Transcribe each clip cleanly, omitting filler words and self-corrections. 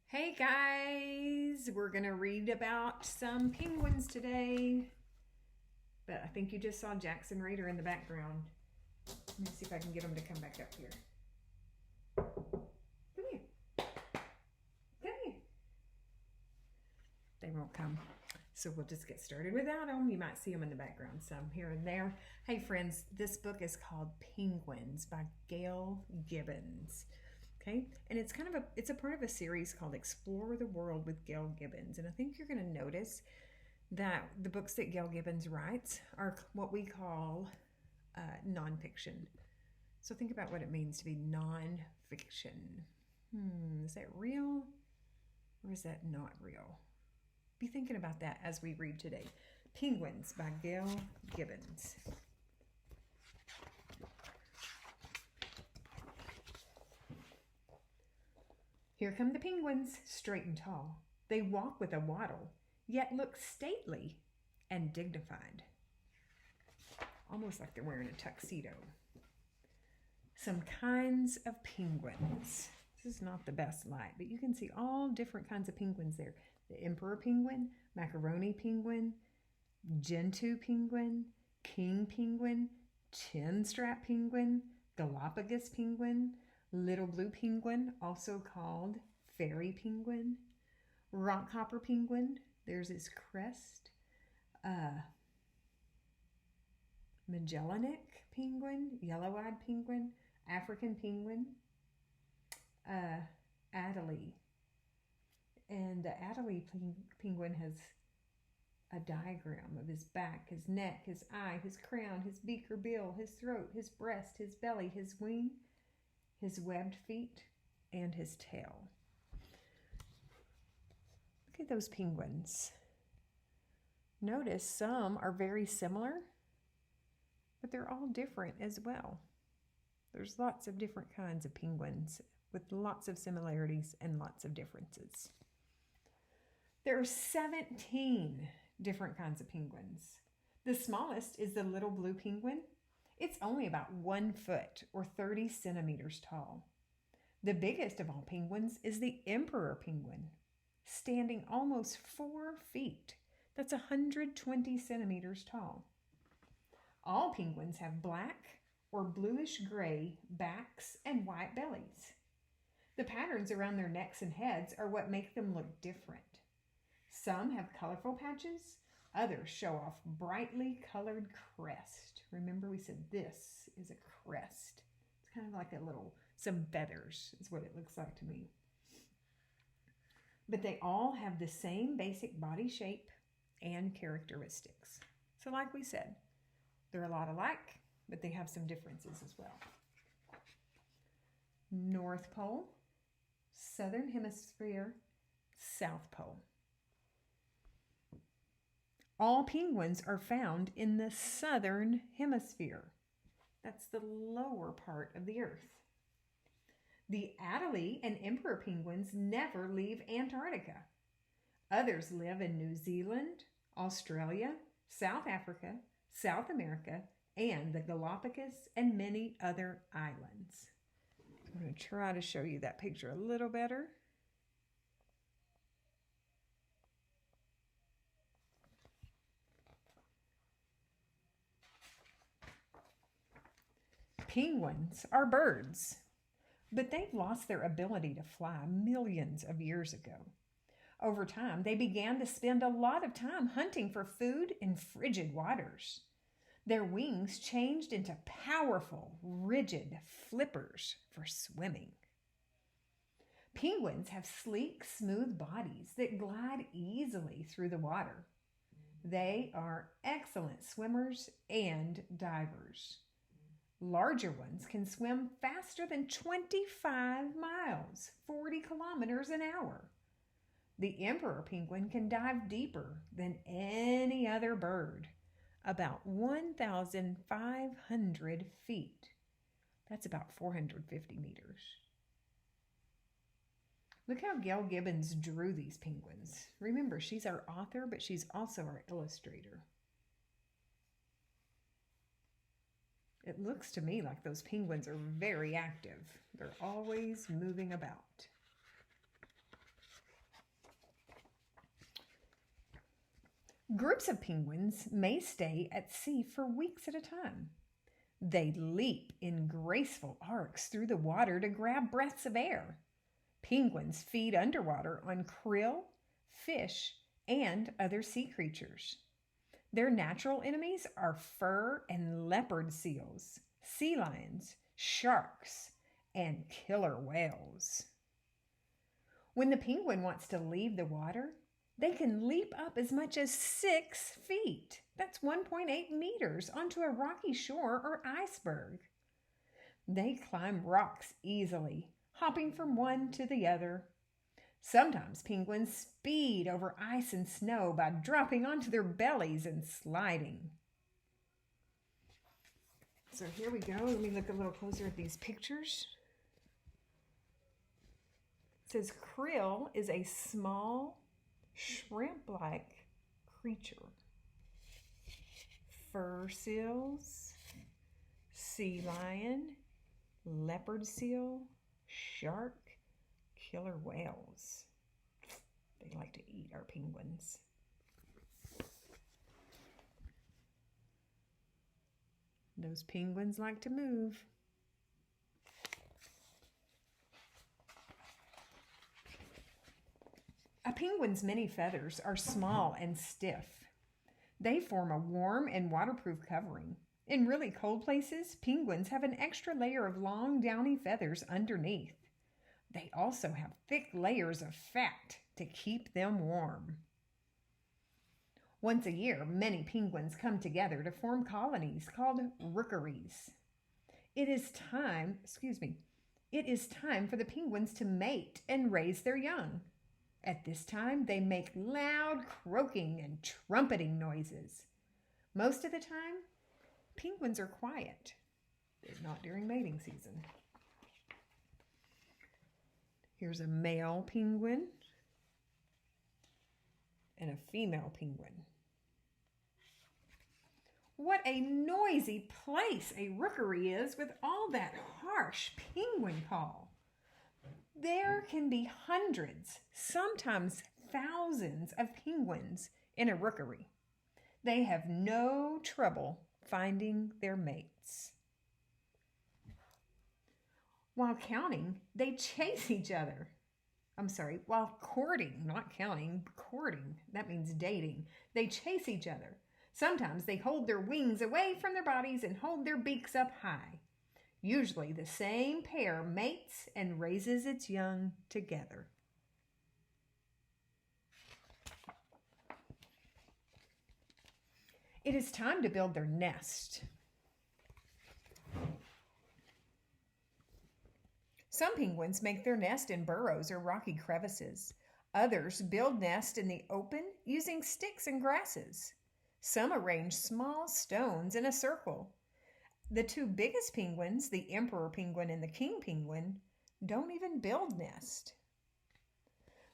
Hey guys, we're going to read about some penguins today. But I think you just saw Jackson Raider in the background. Let me see if I can get them to come back up here. Come here. Come here. They won't come. So we'll just get started without them. You might see them in the background some here and there. Hey friends, this book is called Penguins by Gail Gibbons. Okay, and it's a part of a series called Explore the World with Gail Gibbons. And I think you're going to notice that the books that Gail Gibbons writes are what we call nonfiction. So think about what it means to be nonfiction. Is that real or is that not real? Be thinking about that as we read today. Penguins by Gail Gibbons. Here come the penguins, straight and tall. They walk with a waddle, yet look stately and dignified. Almost like they're wearing a tuxedo. Some kinds of penguins. This is not the best light, but you can see all different kinds of penguins there. The emperor penguin, macaroni penguin, gentoo penguin, king penguin, chinstrap penguin, Galapagos penguin, little blue penguin, also called fairy penguin, rockhopper penguin, there's his crest, Magellanic penguin, yellow-eyed penguin, African penguin, Adelie. And the Adelie penguin has a diagram of his back, his neck, his eye, his crown, his beak or bill, his throat, his breast, his belly, his wing, his webbed feet, and his tail. Look at those penguins. Notice some are very similar, but they're all different as well. There's lots of different kinds of penguins with lots of similarities and lots of differences. There are 17 different kinds of penguins. The smallest is the little blue penguin. It's only about 1 foot or 30 centimeters tall. The biggest of all penguins is the emperor penguin, standing almost 4 feet. That's 120 centimeters tall. All penguins have black or bluish gray backs and white bellies. The patterns around their necks and heads are what make them look different. Some have colorful patches. Others show off brightly colored crest. Remember we said this is a crest. It's kind of like some feathers is what it looks like to me. But they all have the same basic body shape and characteristics. So like we said, they're a lot alike, but they have some differences as well. North Pole, Southern Hemisphere, South Pole. All penguins are found in the southern hemisphere. That's the lower part of the earth. The Adelie and emperor penguins never leave Antarctica. Others live in New Zealand, Australia, South Africa, South America, and the Galapagos and many other islands. I'm going to try to show you that picture a little better. Penguins are birds, but they've lost their ability to fly millions of years ago. Over time, they began to spend a lot of time hunting for food in frigid waters. Their wings changed into powerful, rigid flippers for swimming. Penguins have sleek, smooth bodies that glide easily through the water. They are excellent swimmers and divers. Larger ones can swim faster than 25 miles, 40 kilometers an hour. The emperor penguin can dive deeper than any other bird, about 1,500 feet. That's about 450 meters. Look how Gail Gibbons drew these penguins. Remember, she's our author, but she's also our illustrator. It looks to me like those penguins are very active. They're always moving about. Groups of penguins may stay at sea for weeks at a time. They leap in graceful arcs through the water to grab breaths of air. Penguins feed underwater on krill, fish, and other sea creatures. Their natural enemies are fur and leopard seals, sea lions, sharks, and killer whales. When the penguin wants to leave the water, they can leap up as much as 6 feet. That's 1.8 meters onto a rocky shore or iceberg. They climb rocks easily, hopping from one to the other. Sometimes penguins speed over ice and snow by dropping onto their bellies and sliding. So here we go. Let me look a little closer at these pictures. It says krill is a small shrimp-like creature. Fur seals, sea lion, leopard seal, shark, killer whales. They like to eat our penguins. Those penguins like to move. A penguin's many feathers are small and stiff. They form a warm and waterproof covering. In really cold places, penguins have an extra layer of long, downy feathers underneath. They also have thick layers of fat to keep them warm. Once a year, many penguins come together to form colonies called rookeries. It is time for the penguins to mate and raise their young. At this time, they make loud croaking and trumpeting noises. Most of the time, penguins are quiet, but not during mating season. Here's a male penguin and a female penguin. What a noisy place a rookery is with all that harsh penguin call. There can be hundreds, sometimes thousands of penguins in a rookery. They have no trouble finding their mates. While counting, they chase each other. While courting, not counting, courting. That means dating. They chase each other. Sometimes they hold their wings away from their bodies and hold their beaks up high. Usually the same pair mates and raises its young together. It is time to build their nest. Some penguins make their nest in burrows or rocky crevices. Others build nests in the open using sticks and grasses. Some arrange small stones in a circle. The 2 biggest penguins, the emperor penguin and the king penguin, don't even build nests.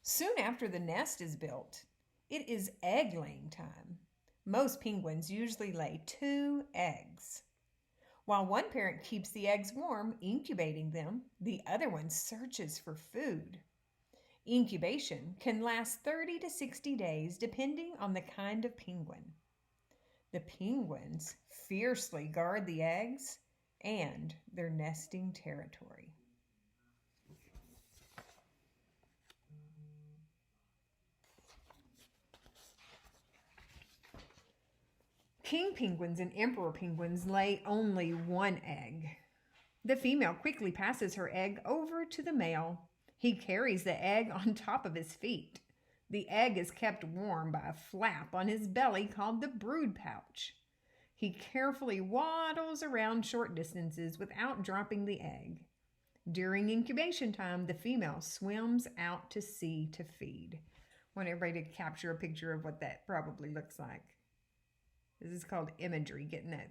Soon after the nest is built, it is egg-laying time. Most penguins usually lay 2 eggs. While one parent keeps the eggs warm, incubating them, the other one searches for food. Incubation can last 30 to 60 days depending on the kind of penguin. The penguins fiercely guard the eggs and their nesting territory. King penguins and emperor penguins lay only 1 egg. The female quickly passes her egg over to the male. He carries the egg on top of his feet. The egg is kept warm by a flap on his belly called the brood pouch. He carefully waddles around short distances without dropping the egg. During incubation time, the female swims out to sea to feed. I want everybody to capture a picture of what that probably looks like. This is called imagery, getting that,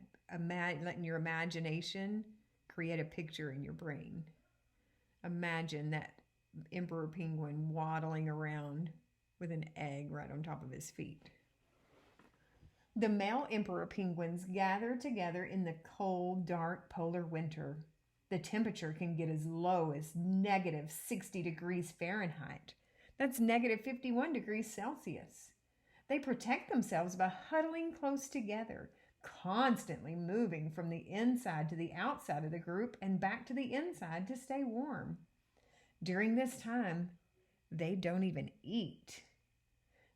letting your imagination create a picture in your brain. Imagine that emperor penguin waddling around with an egg right on top of his feet. The male emperor penguins gather together in the cold, dark polar winter. The temperature can get as low as -60 degrees Fahrenheit. That's -51 degrees Celsius. They protect themselves by huddling close together, constantly moving from the inside to the outside of the group and back to the inside to stay warm. During this time, they don't even eat.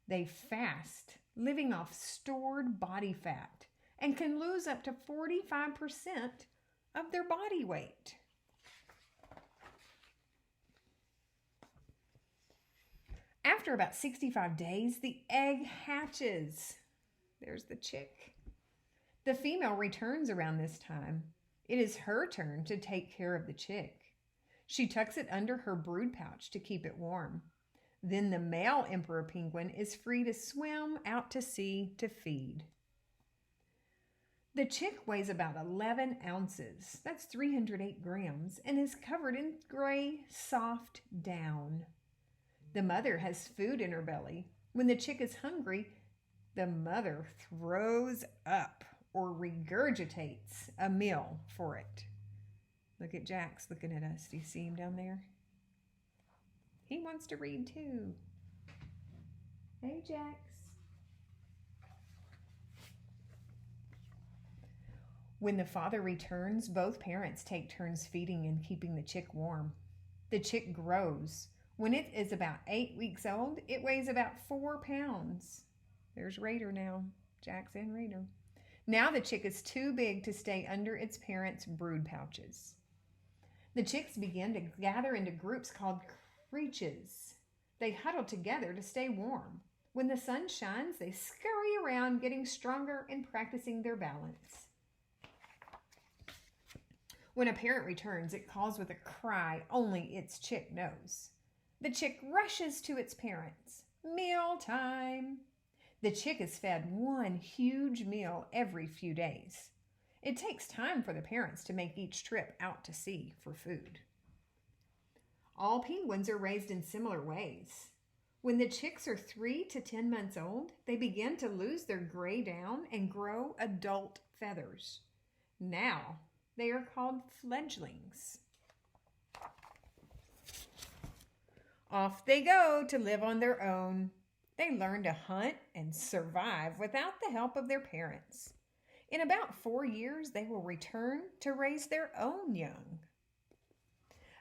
They fast, living off stored body fat, and can lose up to 45% of their body weight. After about 65 days, the egg hatches. There's the chick. The female returns around this time. It is her turn to take care of the chick. She tucks it under her brood pouch to keep it warm. Then the male emperor penguin is free to swim out to sea to feed. The chick weighs about 11 ounces, that's 308 grams, and is covered in gray, soft down. The mother has food in her belly. When the chick is hungry, the mother throws up or regurgitates a meal for it. Look at Jack's looking at us. Do you see him down there? He wants to read too. Hey, Jax. When the father returns, both parents take turns feeding and keeping the chick warm. The chick grows. When it is about 8 weeks old, it weighs about 4 pounds. There's Raider now, Jax and Raider. Now the chick is too big to stay under its parents' brood pouches. The chicks begin to gather into groups called creaches. They huddle together to stay warm. When the sun shines, they scurry around, getting stronger and practicing their balance. When a parent returns, it calls with a cry only its chick knows. The chick rushes to its parents. Meal time! The chick is fed one huge meal every few days. It takes time for the parents to make each trip out to sea for food. All penguins are raised in similar ways. When the chicks are 3 to 10 months old, they begin to lose their gray down and grow adult feathers. Now, they are called fledglings. Off they go to live on their own. They learn to hunt and survive without the help of their parents. In about 4 years, they will return to raise their own young.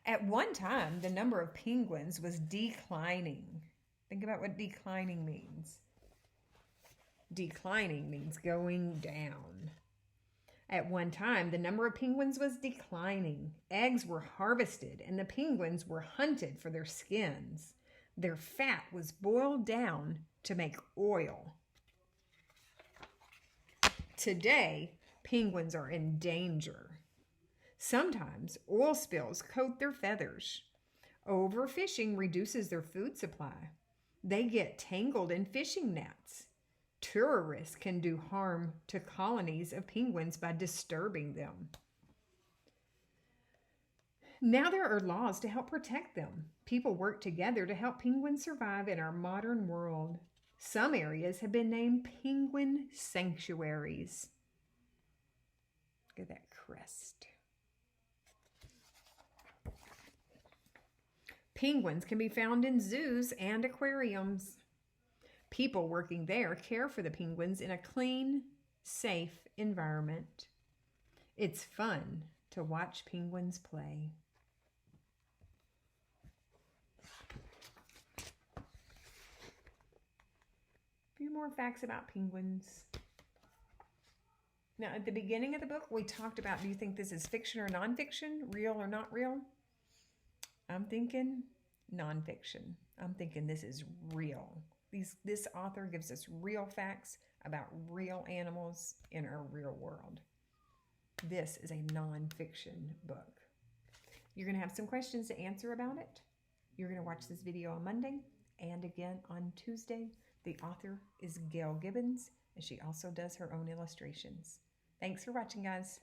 At one time, the number of penguins was declining. Think about what declining means. Declining means going down. At one time, the number of penguins was declining. Eggs were harvested and the penguins were hunted for their skins. Their fat was boiled down to make oil. Today, penguins are in danger. Sometimes oil spills coat their feathers. Overfishing reduces their food supply. They get tangled in fishing nets. Tourists can do harm to colonies of penguins by disturbing them. Now there are laws to help protect them. People work together to help penguins survive in our modern world. Some areas have been named penguin sanctuaries. Look at that crest. Penguins can be found in zoos and aquariums. People working there care for the penguins in a clean, safe environment. It's fun to watch penguins play. A few more facts about penguins. Now, at the beginning of the book, we talked about, do you think this is fiction or nonfiction, real or not real? I'm thinking nonfiction. I'm thinking this is real. This author gives us real facts about real animals in our real world. This is a nonfiction book. You're going to have some questions to answer about it. You're going to watch this video on Monday and again on Tuesday. The author is Gail Gibbons, and she also does her own illustrations. Thanks for watching, guys.